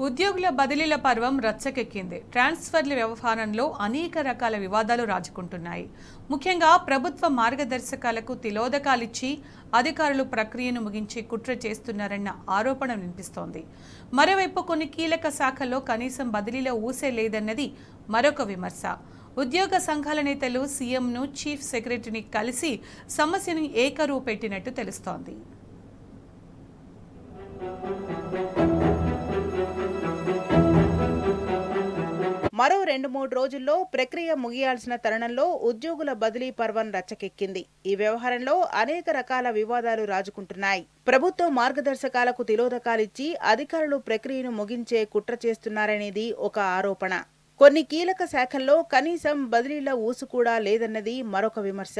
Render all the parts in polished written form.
ఉద్యోగుల బదిలీల పర్వం రచ్చకెక్కింది. ట్రాన్స్ఫర్ల వ్యవహారంలో అనేక రకాల వివాదాలు రాజుకుంటున్నాయి. ముఖ్యంగా ప్రభుత్వ మార్గదర్శకాలకు తిలోదకాలిచ్చి అధికారులు ప్రక్రియను ముగించి కుట్ర చేస్తున్నారన్న ఆరోపణ వినిపిస్తోంది. మరోవైపు కొన్ని కీలక శాఖల్లో కనీసం బదిలీల ఊసే లేదన్నది మరొక విమర్శ. ఉద్యోగ సంఘాల నేతలు సీఎంను, చీఫ్ సెక్రటరీని కలిసి సమస్యను ఏకరువు పెట్టినట్టు తెలుస్తోంది. మరో 2-3 రోజుల్లో ప్రక్రియ ముగియాల్సిన తరుణంలో ఉద్యోగుల బదిలీ పర్వం రచ్చకెక్కింది. ఈ వ్యవహారంలో అనేక రకాల వివాదాలు రాజుకుంటున్నాయి. ప్రభుత్వ మార్గదర్శకాలకు తిలోదకాలిచ్చి అధికారులు ప్రక్రియను ముగించే కుట్ర చేస్తున్నారనేది ఒక ఆరోపణ. కొన్ని కీలక శాఖల్లో కనీసం బదిలీల ఊసు కూడా లేదన్నది మరొక విమర్శ.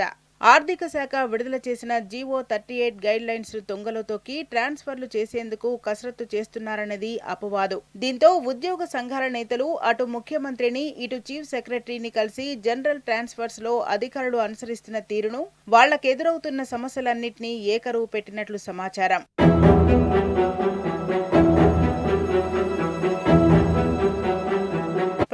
ఆర్థిక శాఖ విడుదల చేసిన జీవో 38 గైడ్ లైన్స్ తొంగలో తొక్కి ట్రాన్స్ఫర్లు చేసేందుకు కసరత్తు చేస్తున్నారన్నది అపవాదు. దీంతో ఉద్యోగ సంఘాల నేతలు అటు ముఖ్యమంత్రిని, ఇటు చీఫ్ సెక్రటరీని కలిసి జనరల్ ట్రాన్స్ఫర్స్ లో అధికారులు అనుసరిస్తున్న తీరును, వాళ్లకెదురవుతున్న సమస్యలన్నింటినీ ఏకరువు పెట్టినట్లు సమాచారం.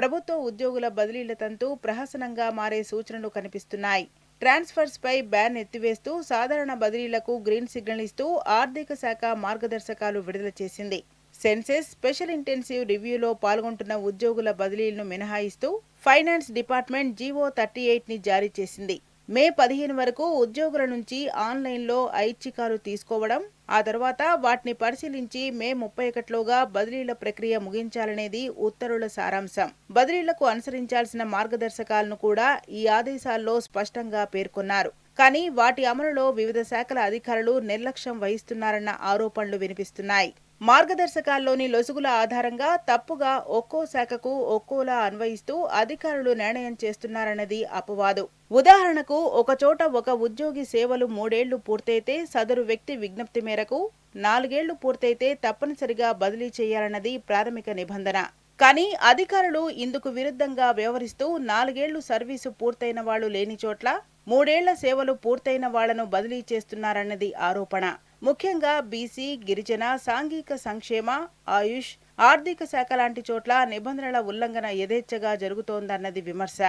ప్రభుత్వ ఉద్యోగుల బదిలీల తంతు ప్రహసనంగా మారే సూచనలు కనిపిస్తున్నాయి. ట్రాన్స్ఫర్స్ పై బ్యాన్ ఎత్తివేస్తూ సాధారణ బదిలీలకు గ్రీన్ సిగ్నల్ ఇస్తూ ఆర్థిక శాఖ మార్గదర్శకాలు విడుదల చేసింది. సెన్సెస్ స్పెషల్ ఇంటెన్సివ్ రివ్యూలో పాల్గొంటున్న ఉద్యోగుల బదిలీలను మినహాయిస్తూ ఫైనాన్స్ డిపార్ట్మెంట్ జీవో 38ని జారీ చేసింది. మే 15 వరకు ఉద్యోగుల నుంచి ఆన్లైన్లో ఐచ్ఛికాలు తీసుకోవడం, ఆ తర్వాత వాటిని పరిశీలించి మే 31లోగా బదిలీల ప్రక్రియ ముగించాలనేది ఉత్తర్వుల సారాంశం. బదిలీలకు అనుసరించాల్సిన మార్గదర్శకాలను కూడా ఈ ఆదేశాల్లో స్పష్టంగా పేర్కొన్నారు. కానీ వాటి అమలులో వివిధ శాఖల అధికారులు నిర్లక్ష్యం వహిస్తున్నారన్న ఆరోపణలు వినిపిస్తున్నాయి. మార్గదర్శకాల్లోని లొసుగుల ఆధారంగా తప్పుగా ఒక్కో శాఖకు ఒక్కోలా అన్వయిస్తూ అధికారులు నిర్ణయం చేస్తున్నారన్నది అపవాదు. ఉదాహరణకు, ఒకచోట ఒక ఉద్యోగి సేవలు 3 ఏళ్లు పూర్తయితే సదరు వ్యక్తి విజ్ఞప్తి మేరకు 4 ఏళ్లు పూర్తయితే తప్పనిసరిగా బదిలీ చేయాలన్నది ప్రాథమిక నిబంధన. కానీ అధికారులు ఇందుకు విరుద్ధంగా వ్యవహరిస్తూ 4 ఏళ్లు సర్వీసు పూర్తయిన వాళ్లు లేని చోట్ల 3 ఏళ్ల సేవలు పూర్తయిన వాళ్లను బదిలీ చేస్తున్నారన్నది ఆరోపణ. ముఖ్యంగా బీసీ, గిరిజన, సాంఘిక సంక్షేమ, ఆయుష్, ఆర్థిక శాఖ లాంటి చోట్ల నిబంధనల ఉల్లంఘన యథేచ్ఛగా జరుగుతోందన్నది విమర్శ.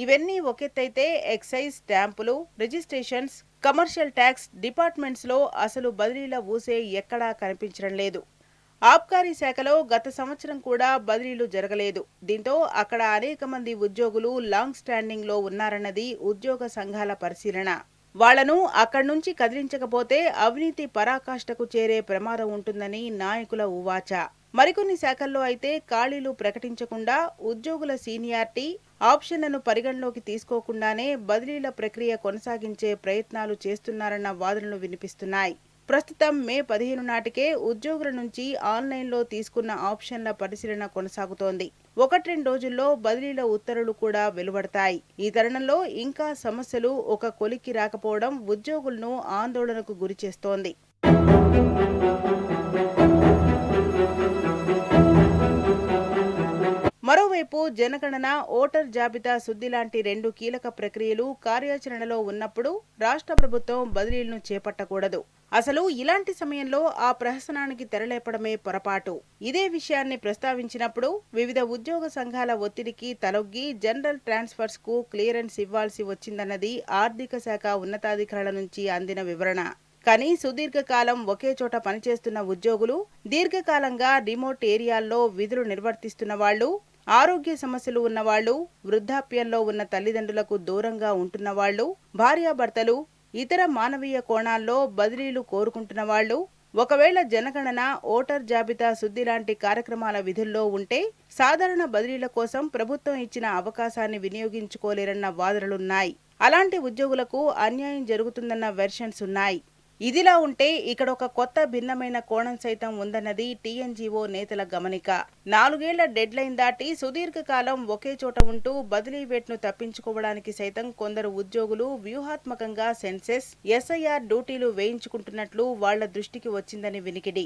ఇవన్నీ ఒకెత్తైతే ఎక్సైజ్, స్టాంపులు, రిజిస్ట్రేషన్స్, కమర్షియల్ ట్యాక్స్ డిపార్ట్మెంట్స్లో అసలు బదిలీల ఊసే ఎక్కడా కనిపించడం లేదు. ఆబ్కారీ శాఖలో గత సంవత్సరం కూడా బదిలీలు జరగలేదు. దీంతో అక్కడ అనేక మంది ఉద్యోగులు లాంగ్ స్టాండింగ్ లో ఉన్నారన్నది ఉద్యోగ సంఘాల పరిశీలన. వాళ్లను అక్కడి నుంచి కదిలించకపోతే అవినీతి పరాకాష్ఠకు చేరే ప్రమాదం ఉంటుందని నాయకుల ఉవాచ. మరికొన్ని శాఖల్లో అయితే ఖాళీలు ప్రకటించకుండా ఉద్యోగుల సీనియారిటీ, ఆప్షన్లను పరిగణలోకి తీసుకోకుండానే బదిలీల ప్రక్రియ కొనసాగించే ప్రయత్నాలు చేస్తున్నారన్న వాదనలు వినిపిస్తున్నాయి. ప్రస్తుతం మే 15 నాటికే ఉద్యోగుల నుంచి ఆన్లైన్లో తీసుకున్న ఆప్షన్ల పరిశీలన కొనసాగుతోంది. 1-2 రోజుల్లో బదిలీల ఉత్తర్వులు కూడా వెలువడతాయి. ఈ తరుణంలో ఇంకా సమస్యలు ఒక కొలిక్కి రాకపోవడం ఉద్యోగులను ఆందోళనకు గురిచేస్తోంది. మరోవైపు జనగణన, ఓటర్ జాబితా శుద్ధి లాంటి 2 కీలక ప్రక్రియలు కార్యాచరణలో ఉన్నప్పుడు రాష్ట్ర ప్రభుత్వం బదిలీలను చేపట్టకూడదు. అసలు ఇలాంటి సమయంలో ఆ ప్రహసనానికి తెరలేపడమే పొరపాటు. ఇదే విషయాన్ని ప్రస్తావించినప్పుడు వివిధ ఉద్యోగ సంఘాల ఒత్తిడికి తలొగ్గి జనరల్ ట్రాన్స్ఫర్స్ కు క్లియరెన్స్ ఇవ్వాల్సి వచ్చిందన్నది ఆర్థిక శాఖ ఉన్నతాధికారుల నుంచి అందిన వివరణ. కానీ సుదీర్ఘకాలం ఒకే చోట పనిచేస్తున్న ఉద్యోగులు, దీర్ఘకాలంగా రిమోట్ ఏరియాల్లో విధులు నిర్వర్తిస్తున్న వాళ్లు, ఆరోగ్య సమస్యలు ఉన్నవాళ్లు, వృద్ధాప్యంలో ఉన్న తల్లిదండ్రులకు దూరంగా ఉంటున్న వాళ్లు, భార్యాభర్తలు, ఇతర మానవీయ కోణాల్లో బదిలీలు కోరుకుంటున్న వాళ్లు, ఒకవేళ జనగణన, ఓటర్ జాబితా శుద్ధి లాంటి కార్యక్రమాల విధుల్లో ఉంటే సాధారణ బదిలీల కోసం ప్రభుత్వం ఇచ్చిన అవకాశాన్ని వినియోగించుకోలేరన్న వాదనలున్నాయి. అలాంటి ఉద్యోగులకు అన్యాయం జరుగుతుందన్న వెర్షన్స్ ఉన్నాయి. ఇదిలా ఉంటే ఇక్కడ ఒక కొత్త భిన్నమైన కోణం సైతం ఉందన్నది టీఎన్జీఓ నేతల గమనిక. 4 ఏళ్ల డెడ్ లైన్ దాటి సుదీర్ఘకాలం ఒకే చోట ఉంటూ బదిలీ వేట్ను తప్పించుకోవడానికి సైతం కొందరు ఉద్యోగులు వ్యూహాత్మకంగా సెన్సెస్, ఎస్ఐఆర్ డ్యూటీలు వేయించుకుంటున్నట్లు వాళ్ల దృష్టికి వచ్చిందని వినికిడి.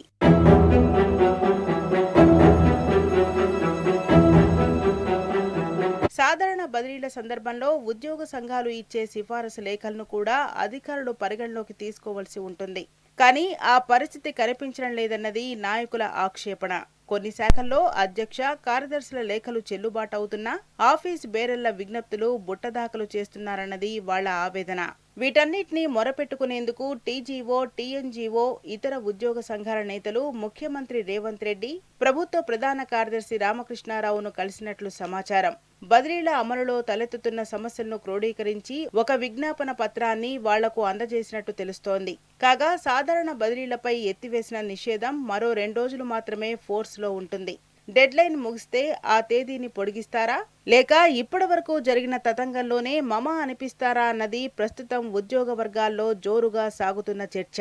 సాధారణ బదిలీల సందర్భంలో ఉద్యోగ సంఘాలు ఇచ్చే సిఫారసు లేఖలను కూడా అధికారులు పరిగణలోకి తీసుకోవాల్సి ఉంటుంది. కానీ ఆ పరిస్థితి కనిపించడం లేదన్నది నాయకుల ఆక్షేపణ. కొన్ని శాఖల్లో అధ్యక్ష, కార్యదర్శుల లేఖలు చెల్లుబాటు అవుతున్నా ఆఫీస్ బేరర్ల విజ్ఞప్తులు బుట్టదాఖలు చేస్తున్నారన్నది వాళ్ల ఆవేదన. వీటన్నిటినీ మొరపెట్టుకునేందుకు టీజీఓ, టీఎన్జీఓ, ఇతర ఉద్యోగ సంఘాల నేతలు ముఖ్యమంత్రి రేవంత్ రెడ్డి, ప్రభుత్వ ప్రధాన కార్యదర్శి రామకృష్ణారావును కలిసినట్లు సమాచారం. బదిలీల అమలులో తలెత్తుతున్న సమస్యలను క్రోడీకరించి ఒక విజ్ఞాపన పత్రాన్ని వాళ్లకు అందజేసినట్టు తెలుస్తోంది. కాగా సాధారణ బదిలీలపై ఎత్తివేసిన నిషేధం మరో 2 రోజులు మాత్రమే ఫోర్స్లో ఉంటుంది. డెడ్లైన్ ముగిస్తే ఆ తేదీని పొడిగిస్తారా, లేక ఇప్పటి వరకు జరిగిన తతంగంలోనే మమ అనిపిస్తారా అన్నది ప్రస్తుతం ఉద్యోగ వర్గాల్లో జోరుగా సాగుతున్న చర్చ.